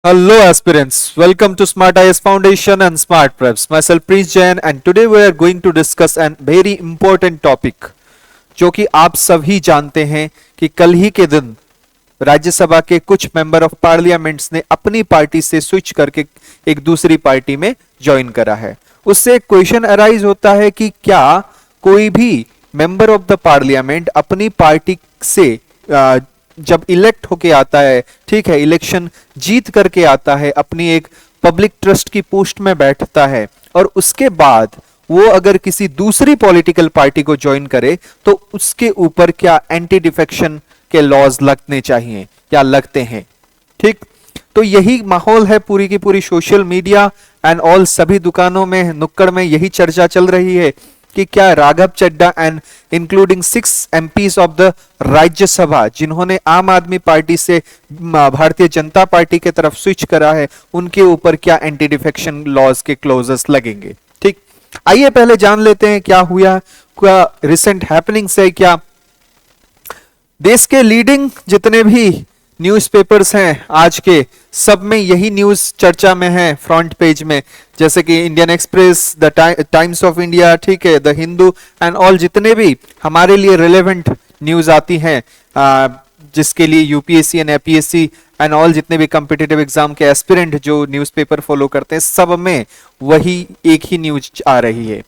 Hello aspirants, welcome to Smart IS Foundation and Smart Preps. Myself Prince Jain and today we are going to discuss an very important topic जो कि आप सभी जानते हैं कि कल ही के दिन राज्यसभा के कुछ मेंबर ऑफ पार्लियामेंट्स ने अपनी पार्टी से स्विच करके एक दूसरी पार्टी में ज्वाइन करा है। उससे एक क्वेश्चन अराइज होता है कि क्या कोई भी मेंबर ऑफ द पार्लियामेंट अपनी पार्टी से जब इलेक्ट होके आता है, ठीक है, इलेक्शन जीत करके आता है, अपनी एक पब्लिक ट्रस्ट की पोस्ट में बैठता है और उसके बाद वो अगर किसी दूसरी पॉलिटिकल पार्टी को ज्वाइन करे तो उसके ऊपर क्या एंटी डिफेक्शन के लॉज लगने चाहिए या लगते हैं। ठीक, तो यही माहौल है पूरी की पूरी सोशल मीडिया एंड ऑल सभी दुकानों में, नुक्कड़ में यही चर्चा चल रही है कि क्या Raghav Chadha and including 6 MPs of the Rajya Sabha जिन्होंने आम आदमी पार्टी से भारतीय जनता पार्टी की तरफ स्विच करा है, उनके ऊपर क्या एंटी डिफेक्शन लॉज के क्लोजेस लगेंगे। ठीक, आइए पहले जान लेते हैं क्या हुआ, क्या रिसेंट हैपनिंग्स है। क्या देश के लीडिंग जितने भी न्यूज़पेपर्स हैं आज के, सब में यही न्यूज चर्चा में है फ्रंट पेज में, जैसे कि Indian express, the times of India, ठीक है, द हिंदू एंड ऑल जितने भी हमारे लिए रिलेवेंट न्यूज आती हैं, जिसके लिए UPSC and APSC and all जितने भी कॉम्पिटिटिव एग्जाम के एस्पिरेंट जो न्यूज़पेपर फॉलो करते हैं, सब में वही एक ही न्यूज आ रही है।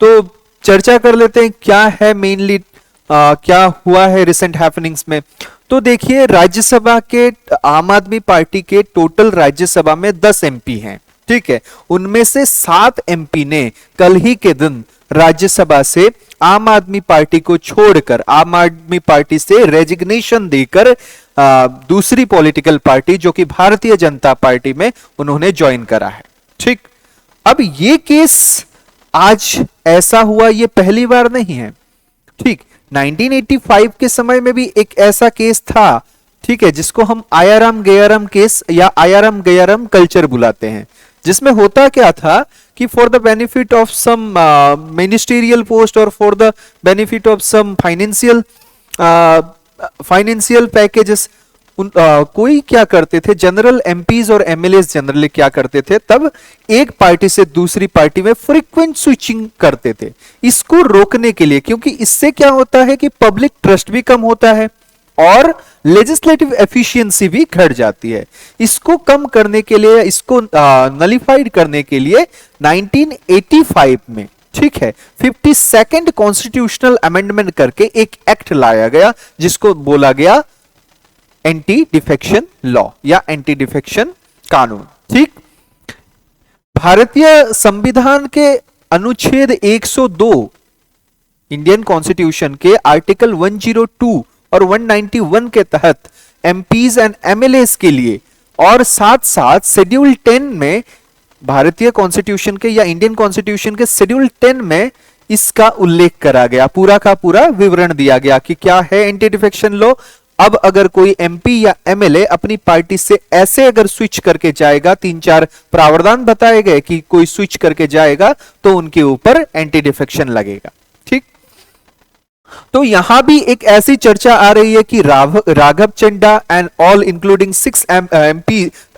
तो चर्चा कर लेते हैं क्या है मेनली, क्या हुआ है रिसेंट हैपनिंग्स में। तो देखिए, राज्यसभा के आम आदमी पार्टी के टोटल राज्यसभा में 10 एमपी हैं, ठीक है, उनमें से 7 एमपी ने कल ही के दिन राज्यसभा से आम आदमी पार्टी को छोड़कर, आम आदमी पार्टी से रेजिग्नेशन देकर दूसरी पॉलिटिकल पार्टी जो कि भारतीय जनता पार्टी में उन्होंने ज्वाइन करा है। ठीक, अब ये केस आज ऐसा हुआ, ये पहली बार नहीं है। ठीक, 1985 के समय में भी एक ऐसा केस था, ठीक है, जिसको हम आयाराम गयाराम केस या आयाराम गयाराम कल्चर बुलाते हैं, जिसमें होता क्या था कि for the benefit of some ministerial post और for the benefit of some financial packages, कोई क्या करते थे, जनरल एमपीज और एमएलए जनरली क्या करते थे, तब एक पार्टी से दूसरी पार्टी में फ्रीक्वेंट स्विचिंग करते थे। इसको रोकने के लिए, क्योंकि इससे क्या होता है कि पब्लिक ट्रस्ट भी कम होता है और लेजिस्लेटिव एफिशिएंसी भी घट जाती है। इसको कम करने के लिए, इसको नलिफाइड करने के लिए 1985 में, ठीक है, 52nd कॉन्स्टिट्यूशनल अमेंडमेंट करके एक एक्ट लाया गया जिसको बोला गया एंटी डिफेक्शन लॉ या एंटी डिफेक्शन कानून। ठीक, भारतीय संविधान के अनुच्छेद 102 इंडियन कॉन्स्टिट्यूशन के आर्टिकल 102 और 191 के तहत एमपीज एंड एमएलएस के लिए और साथ साथ शेड्यूल 10 में, भारतीय कॉन्स्टिट्यूशन के या इंडियन कॉन्स्टिट्यूशन के शेड्यूल 10 में इसका उल्लेख करा गया, पूरा का पूरा विवरण दिया गया कि क्या है एंटी डिफेक्शन लॉ। अब अगर कोई एमपी या एमएलए अपनी पार्टी से ऐसे अगर स्विच करके जाएगा, 3-4 प्रावधान बताए गए कि कोई स्विच करके जाएगा तो उनके ऊपर एंटी डिफेक्शन लगेगा। ठीक, तो यहां भी एक ऐसी चर्चा आ रही है कि Raghav Chadha and all including 6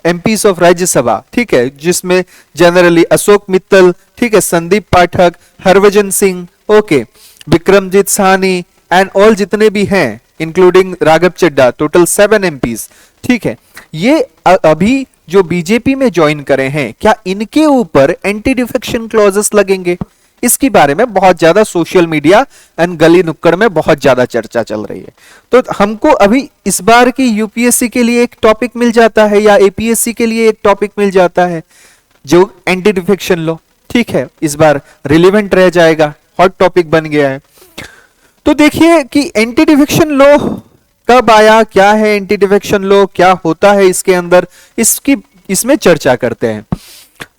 MPs of Rajya Sabha, ठीक है, जिसमें जनरली अशोक मित्तल, ठीक है, Sandeep Pathak, Harbhajan Singh, okay, Vikramjit Sahney and all जितने भी हैं including Raghav Chadha, total 7 MPs, ठीक है, ये अभी जो बीजेपी में ज्वाइन करे हैं, क्या इनके ऊपर एंटी डिफेक्शन क्लॉजेस लगेंगे? इसके बारे में बहुत ज्यादा सोशल मीडिया एंड गली नुक्कड़ में बहुत ज्यादा चर्चा चल रही है। तो हमको अभी इस बार की यूपीएससी के लिए एक टॉपिक मिल जाता है या एपीएससी के लिए एक टॉपिक मिल जाता है जो एंटी डिफेक्शन लॉ, ठीक है, इस बार रिलेवेंट रह जाएगा, हॉट टॉपिक बन गया है। तो देखिए कि एंटी डिफेक्शन लॉ कब आया, क्या है एंटी डिफेक्शन लॉ, क्या होता है इसके अंदर, इसमें चर्चा करते हैं।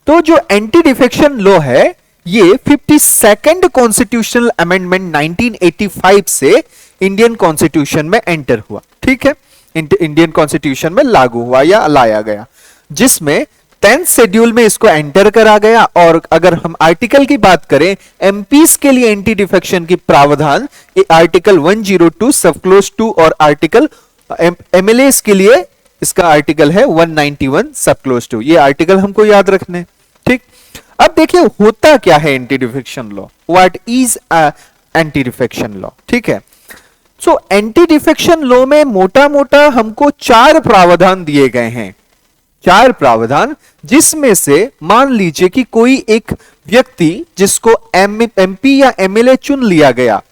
तो जो एंटी डिफेक्शन लॉ है ये 52nd कॉन्स्टिट्यूशनल अमेंडमेंट 1985 से इंडियन कॉन्स्टिट्यूशन में एंटर हुआ, ठीक है, इंडियन कॉन्स्टिट्यूशन में लागू हुआ या लाया गया, जिसमें 10th शेड्यूल में इसको एंटर करा गया। और अगर हम आर्टिकल की बात करें, एमपीस के लिए एंटी डिफेक्शन की प्रावधान आर्टिकल 102 सब क्लोज 2 और आर्टिकल एमएलए के लिए इसका आर्टिकल है 191 सब क्लोज टू, ये आर्टिकल हमको याद रखने। ठीक, अब देखिए होता क्या है anti defection law, what is anti defection law. ठीक है, सो एंटी डिफेक्शन लॉ में मोटा मोटा हमको 4 प्रावधान दिए गए हैं, 4 प्रावधान, जिसमें से मान लीजिए कि कोई एक व्यक्ति जिसको एमपी या एमएलए चुन लिया गया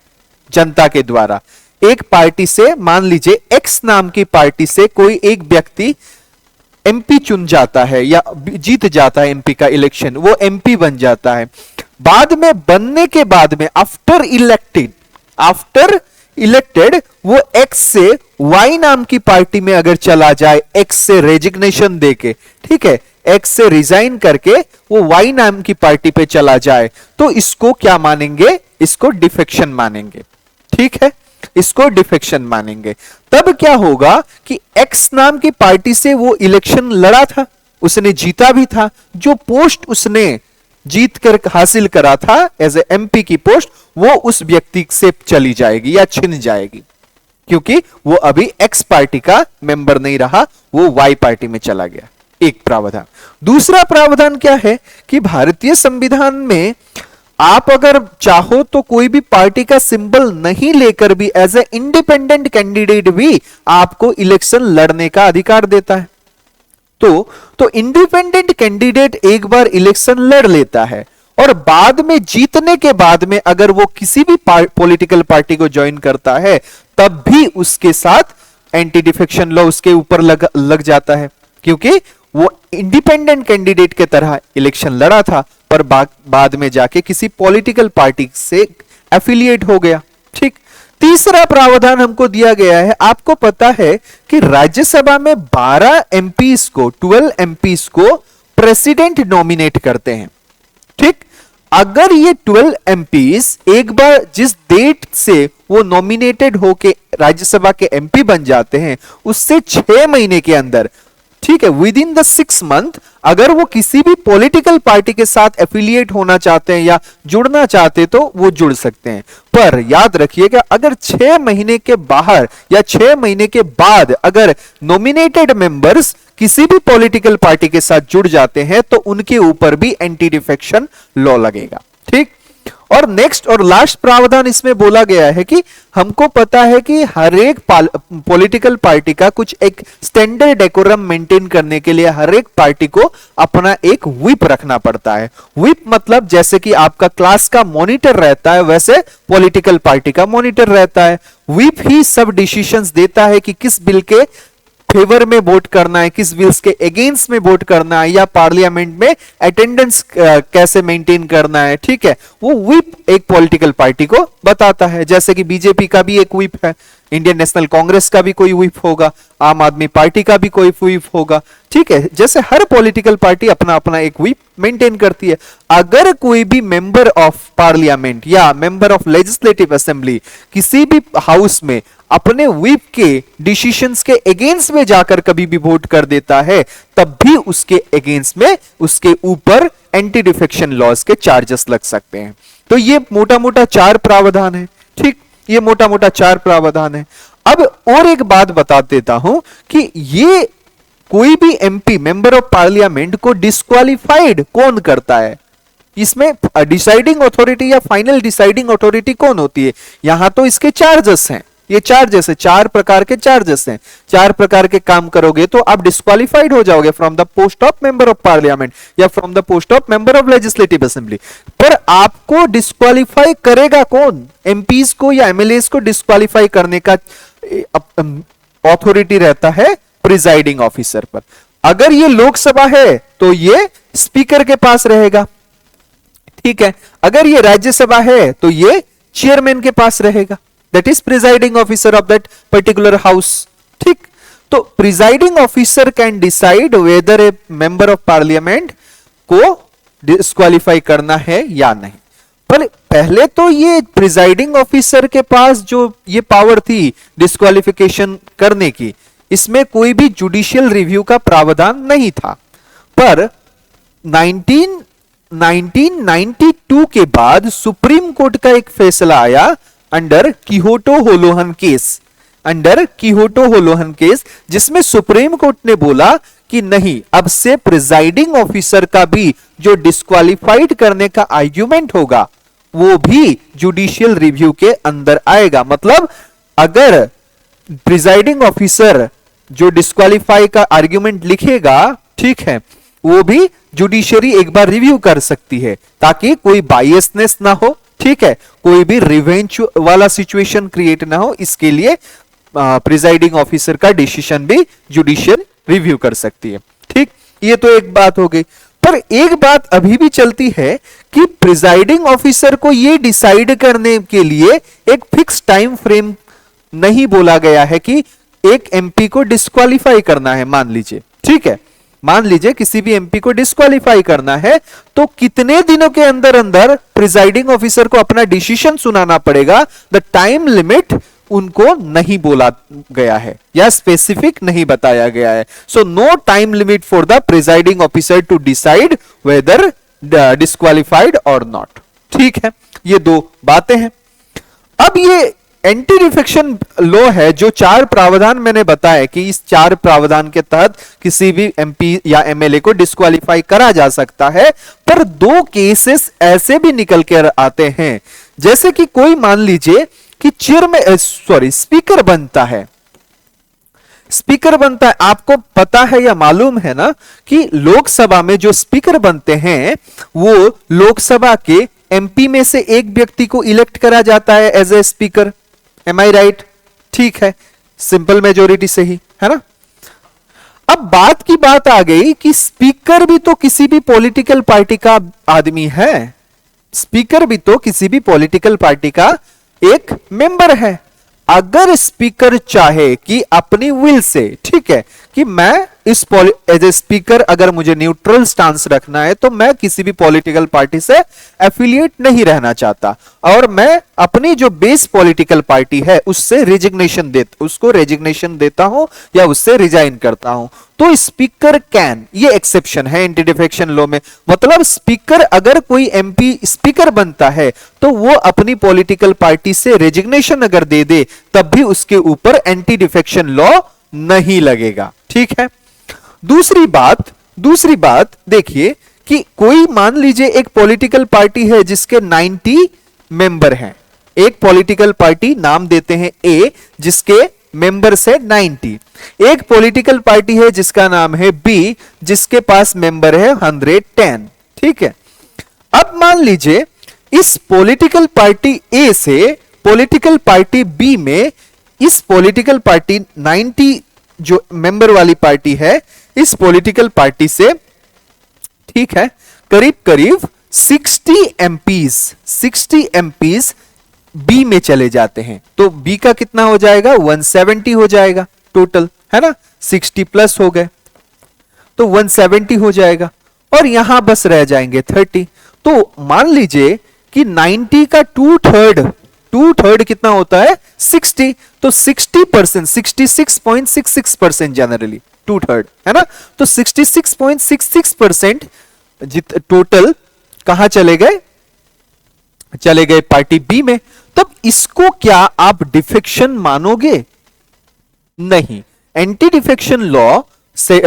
जनता के द्वारा, एक पार्टी से, मान लीजिए एक्स नाम की पार्टी से कोई एक व्यक्ति एमपी चुन जाता है या जीत जाता है एमपी का इलेक्शन, वो एमपी बन जाता है। बाद में बनने के बाद में आफ्टर इलेक्टेड वो एक्स से वाई नाम की पार्टी में अगर चला जाए, एक्स से रेजिग्नेशन देके, ठीक है, एक्स से रिजाइन करके वो वाई नाम की पार्टी पे चला जाए, तो इसको क्या मानेंगे, इसको डिफेक्शन मानेंगे। ठीक है, इसको डिफेक्शन मानेंगे। तब क्या होगा कि एक्स नाम की पार्टी से वो इलेक्शन लड़ा था, उसने जीता भी था, जो पोस्ट उसने जीत कर हासिल करा था एज ए एमपी की पोस्ट, वो उस व्यक्ति से चली जाएगी या छिन जाएगी, क्योंकि वो अभी एक्स पार्टी का मेंबर नहीं रहा, वो वाई पार्टी में चला गया। एक प्रावधान। दूसरा प्रावधान क्या है कि भारतीय संविधान में आप अगर चाहो तो कोई भी पार्टी का सिंबल नहीं लेकर भी एज ए इंडिपेंडेंट कैंडिडेट भी आपको इलेक्शन लड़ने का अधिकार देता है। तो इंडिपेंडेंट कैंडिडेट एक बार इलेक्शन लड़ लेता है और बाद में जीतने के बाद में अगर वो किसी भी पॉलिटिकल पार्टी को ज्वाइन करता है, तब भी उसके साथ एंटी डिफेक्शन लॉ उसके ऊपर लग जाता है, क्योंकि वो इंडिपेंडेंट कैंडिडेट के तरह इलेक्शन लड़ा था, पर बाद में जाके किसी पॉलिटिकल पार्टी से एफिलिएट हो गया। ठीक, तीसरा प्रावधान हमको दिया गया है, आपको पता है कि राज्यसभा में 12 एमपीस को, 12 एमपीस को प्रेसिडेंट नॉमिनेट करते हैं। ठीक, अगर ये 12 एमपीस एक बार जिस डेट से वो नॉमिनेटेड होके राज्यसभा के एमपी बन जाते हैं, उससे 6 महीने के अंदर, ठीक है, विद इन द 6 मंथ, अगर वो किसी भी पॉलिटिकल पार्टी के साथ एफिलिएट होना चाहते हैं या जुड़ना चाहते तो वो जुड़ सकते हैं। पर याद रखिएगा, अगर 6 महीने के बाहर या 6 महीने के बाद अगर नॉमिनेटेड मेंबर्स किसी भी पॉलिटिकल पार्टी के साथ जुड़ जाते हैं तो उनके ऊपर भी एंटी डिफेक्शन लॉ लगेगा। ठीक, और नेक्स्ट और लास्ट प्रावधान इसमें बोला गया है कि हमको पता है कि हर एक पॉलिटिकल पार्टी का कुछ एक स्टैंडर्ड डेकोरम मेंटेन करने के लिए हर एक पार्टी को अपना एक व्हिप रखना पड़ता है। व्हिप मतलब जैसे कि आपका क्लास का मॉनिटर रहता है, वैसे पॉलिटिकल पार्टी का मॉनिटर रहता है। व्हिप ही सब डिसीजंस देता है कि किस बिल के फेवर में वोट करना है, किस बिल्स के अगेंस्ट में वोट करना है, या पार्लियामेंट में अटेंडेंस कैसे मेंटेन करना है। ठीक है, वो व्हिप एक पॉलिटिकल पार्टी को बताता है, जैसे कि बीजेपी का भी एक व्हिप है, इंडियन नेशनल कांग्रेस का भी कोई व्हिप होगा, आम आदमी पार्टी का भी कोई व्हिप होगा। ठीक है, जैसे हर पॉलिटिकल पार्टी अपना अपना एक व्हिप मेंटेन करती है। अगर कोई भी मेंबर ऑफ पार्लियामेंट या मेंबर ऑफ लेजिस्लेटिव असेंबली किसी भी हाउस में अपने व्हिप के डिसीजंस के अगेंस्ट में जाकर कभी भी वोट कर देता है, तब भी उसके अगेंस्ट में उसके ऊपर एंटी डिफेक्शन लॉज के चार्जेस लग सकते हैं। तो ये मोटा मोटा 4 प्रावधान है। ठीक, ये मोटा मोटा 4 प्रावधान है। अब और एक बात बता देता हूं कि ये कोई भी एमपी, मेंबर ऑफ पार्लियामेंट को डिस्क्वालिफाइड कौन करता है, इसमें डिसाइडिंग अथॉरिटी या फाइनल डिसाइडिंग अथॉरिटी कौन होती है। यहां तो इसके चार्जेस हैं, ये चार्जेस है, 4 प्रकार के चार्जेस हैं। 4 प्रकार के काम करोगे तो आप डिस्क्वालिफाइड हो जाओगे from the post of member of parliament या from the post of member of legislative assembly. पर आपको डिस्क्वालिफाई करेगा कौन, एमपीज को या एमएलएस को डिस्क्वालिफाई करने का अथॉरिटी रहता है प्रिजाइडिंग ऑफिसर पर। अगर ये लोकसभा है तो ये स्पीकर के पास रहेगा। ठीक है, अगर ये राज्यसभा है तो ये चेयरमैन के पास रहेगा, that is presiding officer of that particular house. ठीक, तो presiding officer can decide whether A member of parliament को डिस्क्वालीफाई करना है या नहीं। पर पहले तो ये प्रिजाइडिंग ऑफिसर के पास जो ये पावर थी डिस्क्वालिफिकेशन करने की, इसमें कोई भी जुडिशियल रिव्यू का प्रावधान नहीं था। पर 1992 के बाद सुप्रीम कोर्ट का एक फैसला आया under Kihoto Hollohan case, under Kihoto Hollohan case, जिसमें सुप्रीम कोर्ट ने बोला कि नहीं, अब से प्रिजाइडिंग ऑफिसर का भी जो डिस्क्वालिफाइड करने का आर्ग्यूमेंट होगा वो भी जुडिशियल रिव्यू के अंदर आएगा। मतलब अगर प्रिजाइडिंग ऑफिसर जो डिस्क्वालीफाई का आर्ग्यूमेंट लिखेगा, ठीक है, वो भी जुडिशरी एक बार रिव्यू कर सकती है ताकि कोई बायसनेस ना हो, ठीक है, कोई भी रिवेंज वाला सिचुएशन क्रिएट ना हो। इसके लिए प्रिजाइडिंग ऑफिसर का डिसीजन भी जुडिशियल रिव्यू कर सकती है। ठीक, ये तो एक बात हो गई। पर एक बात अभी भी चलती है कि प्रिजाइडिंग ऑफिसर को यह डिसाइड करने के लिए एक फिक्स टाइम फ्रेम नहीं बोला गया है कि एक एमपी को डिस्क्वालीफाई करना है, मान लीजिए, ठीक है, मान लीजिए किसी भी एमपी को डिस्क्वालीफाई करना है तो कितने दिनों के अंदर अंदर प्रिजाइडिंग ऑफिसर को अपना डिसीजन सुनाना पड़ेगा। द टाइम लिमिट उनको नहीं बोला गया है या स्पेसिफिक नहीं बताया गया है। So no time limit for the presiding officer to decide whether disqualified और नॉट। ठीक है, ये दो बातें हैं। अब ये एंटी डिफेक्शन लॉ है, जो 4 प्रावधान मैंने बताया कि इस 4 प्रावधान के तहत किसी भी एमपी या एमएलए को डिस्क्वालीफाई करा जा सकता है। पर 2 केसेस ऐसे भी निकल कर आते हैं, जैसे कि कोई मान लीजिए कि स्पीकर बनता है, स्पीकर बनता है। आपको पता है या मालूम है ना कि लोकसभा में जो स्पीकर बनते हैं वो लोकसभा के एमपी में से एक व्यक्ति को इलेक्ट करा जाता है as a speaker. Am I right? ठीक है, सिंपल मेजोरिटी से ही, है ना। अब बात की बात आ गई कि स्पीकर भी तो किसी भी पॉलिटिकल पार्टी का आदमी है, स्पीकर भी तो किसी भी पॉलिटिकल पार्टी का एक मेंबर है। अगर स्पीकर चाहे कि अपनी विल से, ठीक है, कि मैं इस एज ए स्पीकर अगर मुझे न्यूट्रल स्टांस रखना है तो मैं किसी भी पॉलिटिकल पार्टी से एफिलिएट नहीं रहना चाहता और मैं अपनी जो बेस पॉलिटिकल पार्टी है उससे उसको रेजिग्नेशन देता हूं या उससे रिजाइन करता हूं, तो स्पीकर कैन, ये एक्सेप्शन है एंटी डिफेक्शन लॉ में। मतलब स्पीकर, अगर कोई एमपी स्पीकर बनता है तो वो अपनी पॉलिटिकल पार्टी से रेजिग्नेशन अगर दे दे तब भी उसके ऊपर एंटी डिफेक्शन लॉ नहीं लगेगा। ठीक है। दूसरी बात देखिए कि कोई मान लीजिए एक पॉलिटिकल पार्टी है जिसके 90 मेंबर हैं, एक पॉलिटिकल पार्टी नाम देते हैं ए जिसके मेंबर्स है 90, एक पॉलिटिकल पार्टी है जिसका नाम है बी जिसके पास मेंबर है 110। ठीक है। अब मान लीजिए इस पॉलिटिकल पार्टी ए से पॉलिटिकल पार्टी बी में, इस पॉलिटिकल पार्टी 90 जो मेंबर वाली पार्टी है, इस पॉलिटिकल पार्टी से, ठीक है, करीब करीब 60 एमपीज बी में चले जाते हैं। तो बी का कितना हो जाएगा? 170 हो जाएगा टोटल, है ना। 60 प्लस हो गए तो 170 हो जाएगा और यहां बस रह जाएंगे 30। तो मान लीजिए कि 90 का टू थर्ड कितना होता है? 60। तो 60%, 66.66% जनरली टू थर्ड, है ना। तो 66.66% टोटल कहां चले गए? चले गए पार्टी बी में। तब इसको क्या आप डिफेक्शन मानोगे? नहीं। एंटी डिफेक्शन लॉ से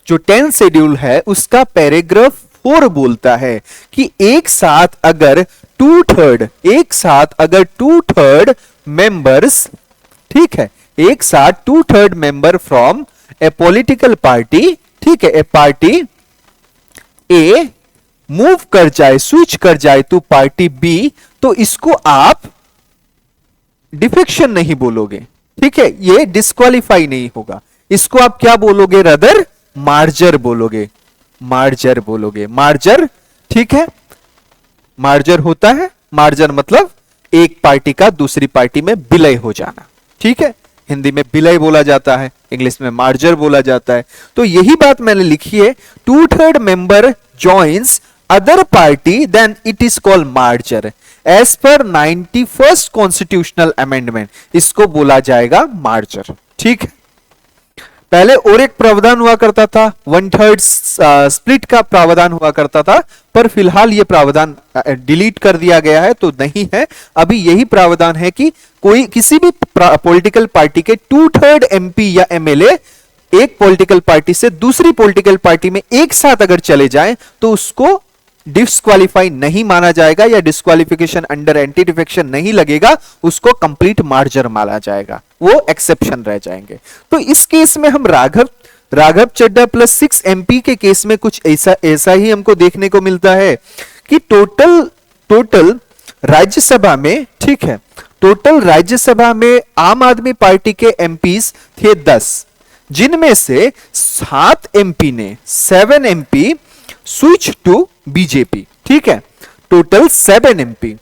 जो 10 शेड्यूल है उसका पैराग्राफ 4 बोलता है कि एक साथ अगर टू थर्ड मेंबर्स, ठीक है, एक साथ two third member from a political party, ठीक है, ए पार्टी ए मूव कर जाए, स्विच कर जाए टू पार्टी बी, तो इसको आप डिफेक्शन नहीं बोलोगे। ठीक है, ये डिस्क्वालीफाई नहीं होगा। इसको आप क्या बोलोगे? रदर मार्जर बोलोगे। मार्जर, ठीक है, मार्जर होता है, मार्जर मतलब एक पार्टी का दूसरी पार्टी में विलय हो जाना। ठीक है, हिंदी में विलय बोला जाता है, इंग्लिश में मार्जर बोला जाता है। तो यही बात मैंने लिखी है, two third member joins other party then it is called merger as per 91st constitutional amendment, इसको बोला जाएगा मार्जर। ठीक है, पहले और एक प्रावधान हुआ करता था, 1/3 स्प्लिट का प्रावधान हुआ करता था, पर फिलहाल ये प्रावधान डिलीट कर दिया गया है, तो नहीं है। अभी यही प्रावधान है कि कोई किसी भी पॉलिटिकल पार्टी के 2/3 एमपी या एमएलए एक पॉलिटिकल पार्टी से दूसरी पॉलिटिकल पार्टी में एक साथ अगर चले जाएं तो उसको डिस्क्वालीफाई नहीं माना जाएगा या डिस्क्वालिफिकेशन अंडर एंटी डिफेक्शन नहीं लगेगा, उसको कंप्लीट मार्जर माना जाएगा, वो एक्सेप्शन रह जाएंगे। तो इस केस में हम राघव चड्ढा प्लस 6 एमपी के केस में कुछ ऐसा ही हमको देखने को मिलता है कि टोटल राज्यसभा में, ठीक है, टोटल राज्यसभा में आम आदमी पार्टी के एमपीज थे 10, जिनमें से 7 एमपी स्विच टू बीजेपी, ठीक है, टोटल 7 एमपी,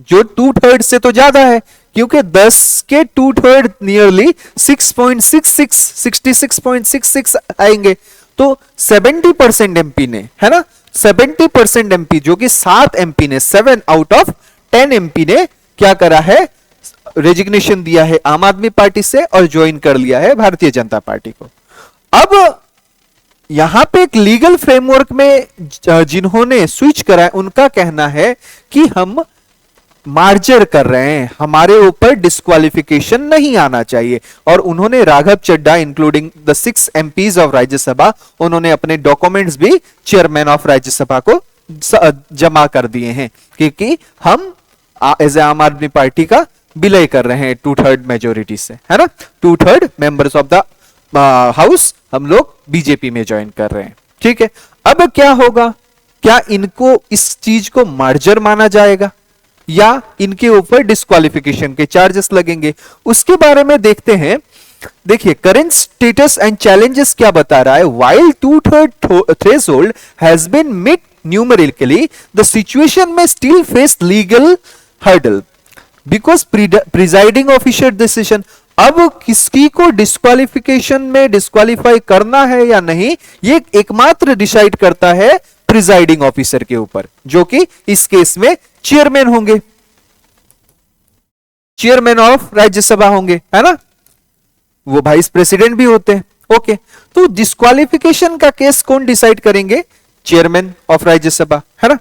जो 2/3 से तो ज्यादा है, क्योंकि 10 के 2/3 नियरली 66.66 आएंगे, तो 70% एमपी ने, है ना, 70% एमपी, जो कि 7 एमपी ने, 7 आउट ऑफ 10 एमपी ने क्या करा है, रेजिग्नेशन दिया है आम आदमी पार्टी से और ज्वाइन कर लिया है भारतीय जनता पार्टी को। अब यहां पे एक लीगल फ्रेमवर्क में जिन्होंने स्विच करा है, उनका कहना है कि हम मार्जर कर रहे हैं, हमारे ऊपर डिस्क्वालिफिकेशन नहीं आना चाहिए, और उन्होंने Raghav Chadha including the 6 MPs of Rajya Sabha, उन्होंने अपने डॉक्यूमेंट्स भी चेयरमैन ऑफ राज्यसभा को जमा कर दिए हैं, क्योंकि हम एज ए आम आदमी पार्टी का विलय कर रहे हैं 2/3 मेजोरिटी से, है ना, 2/3 मेंबर्स ऑफ द हाउस हम लोग बीजेपी में ज्वाइन कर रहे हैं, ठीक है। अब क्या होगा, क्या इनको इस चीज को मार्जर माना जाएगा या इनके ऊपर डिस्क्वालिफिकेशन के चार्जेस लगेंगे, उसके बारे में देखते हैं। देखिए करेंट स्टेटस एंड चैलेंजेस क्या बता रहा है, while 2/3 threshold has been met numerically, the situation में still face legal hurdle because presiding officer decision. अब किसकी को डिस्क्वालिफिकेशन में डिस्क्वालीफाई करना है या नहीं, ये एकमात्र डिसाइड करता है प्रिजाइडिंग ऑफिसर के ऊपर, जो कि इस केस में चेयरमैन होंगे, चेयरमैन ऑफ राज्यसभा होंगे, है ना, वो वाइस प्रेसिडेंट भी होते हैं। ओके, तो डिस्क्वालिफिकेशन का केस कौन डिसाइड करेंगे, चेयरमैन ऑफ राज्यसभा, है ना।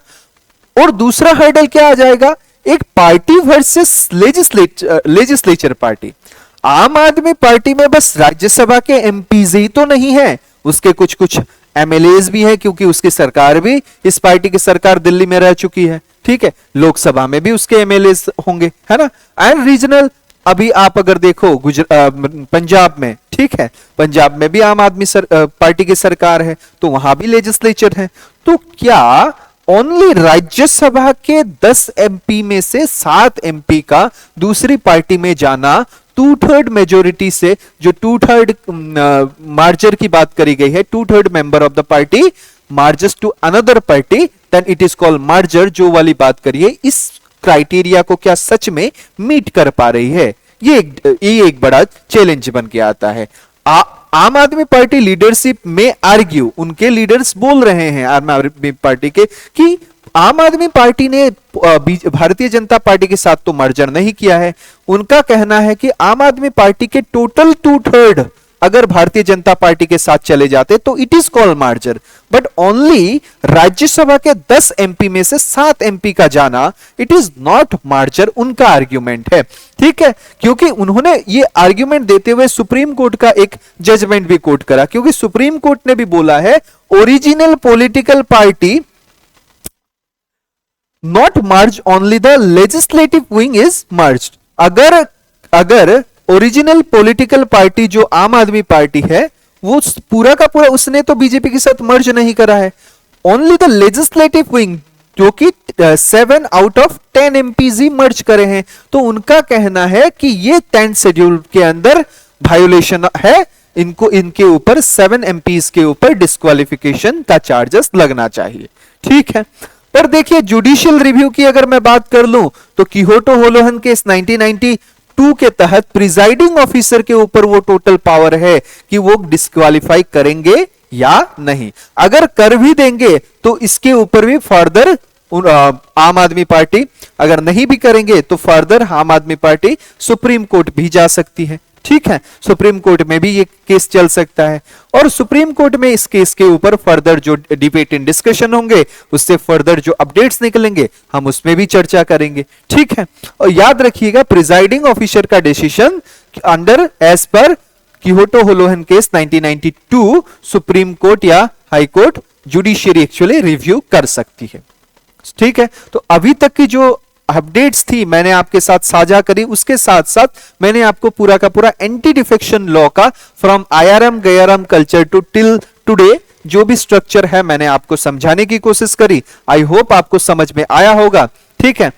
और दूसरा हर्डल क्या आ जाएगा, एक पार्टी वर्सेस लेजिस्लेचर पार्टी। आम आदमी पार्टी में बस राज्यसभा के एमपीज ही तो नहीं है, उसके कुछ कुछ एमएलएज भी है, क्योंकि उसकी सरकार भी, इस पार्टी की सरकार दिल्ली में रह चुकी है, ठीक है, लोकसभा में भी उसके एमएलएज होंगे, है ना। एंड रीजनल, अभी आप अगर देखो पंजाब में, ठीक है, पंजाब में भी आम आदमी पार्टी की सरकार है, तो वहां भी लेजिस्लेचर है। तो क्या ओनली राज्यसभा के 10 एमपी में से 7 एमपी का दूसरी पार्टी में जाना 2/3 मेजोरिटी से, जो 2/3 मार्जर की बात करी गई है, 2/3 member of the party mergers to another party, then it is called merger, जो वाली बात करिए, इस क्राइटेरिया को क्या सच में मीट कर पा रही है, ये एक बड़ा चैलेंज बन के आता है। आम आदमी पार्टी लीडरशिप में आर्ग्यू, उनके लीडर्स बोल रहे हैं आम आदमी पार्टी के कि आम आदमी पार्टी ने भारतीय जनता पार्टी के साथ तो मर्जर नहीं किया है। उनका कहना है कि आम आदमी पार्टी के टोटल 2/3 अगर भारतीय जनता पार्टी के साथ चले जाते तो it is called merger, but only Rajya Sabha के 10 एमपी में से 7 एमपी का जाना इट इज नॉट मर्जर, उनका आर्ग्यूमेंट है, ठीक है। क्योंकि उन्होंने ये आर्ग्यूमेंट देते हुए सुप्रीम कोर्ट का एक जजमेंट भी कोट करा, क्योंकि सुप्रीम कोर्ट ने भी बोला है original political party not merge, only the legislative wing is merged। अगर ओरिजिनल पॉलिटिकल पार्टी जो आम आदमी पार्टी है वो पूरा का पूरा उसने तो बीजेपी के साथ मर्ज नहीं करा है, ओनली द लेजिस्लेटिव विंग जो कि 7 आउट ऑफ 10 एमपीज ही मर्ज करे हैं, तो उनका कहना है कि ये 10th शेड्यूल के अंदर वायोलेशन है, इनको इनके ऊपर 7 एमपीज के ऊपर डिस्क्वालिफिकेशन का चार्जेस लगना चाहिए, ठीक है। पर देखिए जुडिशियल रिव्यू की अगर मैं बात कर लूं तो किहोटो होलोहन केस 1992 के तहत प्रिजाइडिंग ऑफिसर के ऊपर वो टोटल पावर है कि वो डिस्क्वालीफाई करेंगे या नहीं। अगर कर भी देंगे तो इसके ऊपर भी फर्दर आम आदमी पार्टी, अगर नहीं भी करेंगे तो फर्दर आम आदमी पार्टी सुप्रीम कोर्ट भी जा सकती है, ठीक है, सुप्रीम कोर्ट में भी ये केस चल सकता है और सुप्रीम कोर्ट में इस केस के ऊपर फर्दर जो डिबेट एंड डिस्कशन होंगे, उससे फर्दर जो अपडेट्स निकलेंगे हम उसमें भी चर्चा करेंगे। ठीक है, और याद रखिएगा प्रिजाइडिंग ऑफिसर का decision under as per Kihoto Hollohan case 1992 supreme court या high court judiciary actually review कर सकती है। ठीक है, तो अभी तक की जो अपडेट्स थी मैंने आपके साथ साझा करी, उसके साथ साथ मैंने आपको पूरा का पूरा एंटी डिफेक्शन लॉ का from Aaya Ram Gaya Ram culture to till today जो भी स्ट्रक्चर है मैंने आपको समझाने की कोशिश करी। आई होप आपको समझ में आया होगा। ठीक है,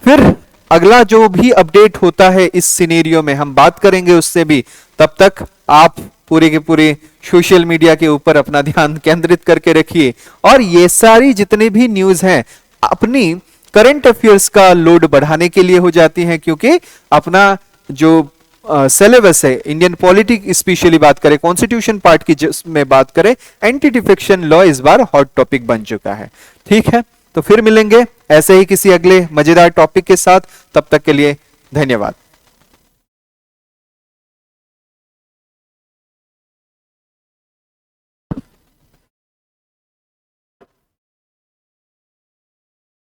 फिर अगला जो भी अपडेट होता है इस सिनेरियो में हम बात करेंगे उससे भी। तब तक आप पूरे के पूरे सोशल मीडिया के ऊपर अपना ध्यान केंद्रित करके रखिए और ये सारी जितने भी न्यूज हैं अपनी करंट अफेयर्स का लोड बढ़ाने के लिए हो जाती हैं, क्योंकि अपना जो सिलेबस है इंडियन पॉलिटिक्स स्पेशली बात करें, कॉन्स्टिट्यूशन पार्ट की में बात करें, एंटी डिफेक्शन लॉ इस बार हॉट टॉपिक बन चुका है। ठीक है, तो फिर मिलेंगे ऐसे ही किसी अगले मजेदार टॉपिक के साथ। तब तक के लिए धन्यवाद।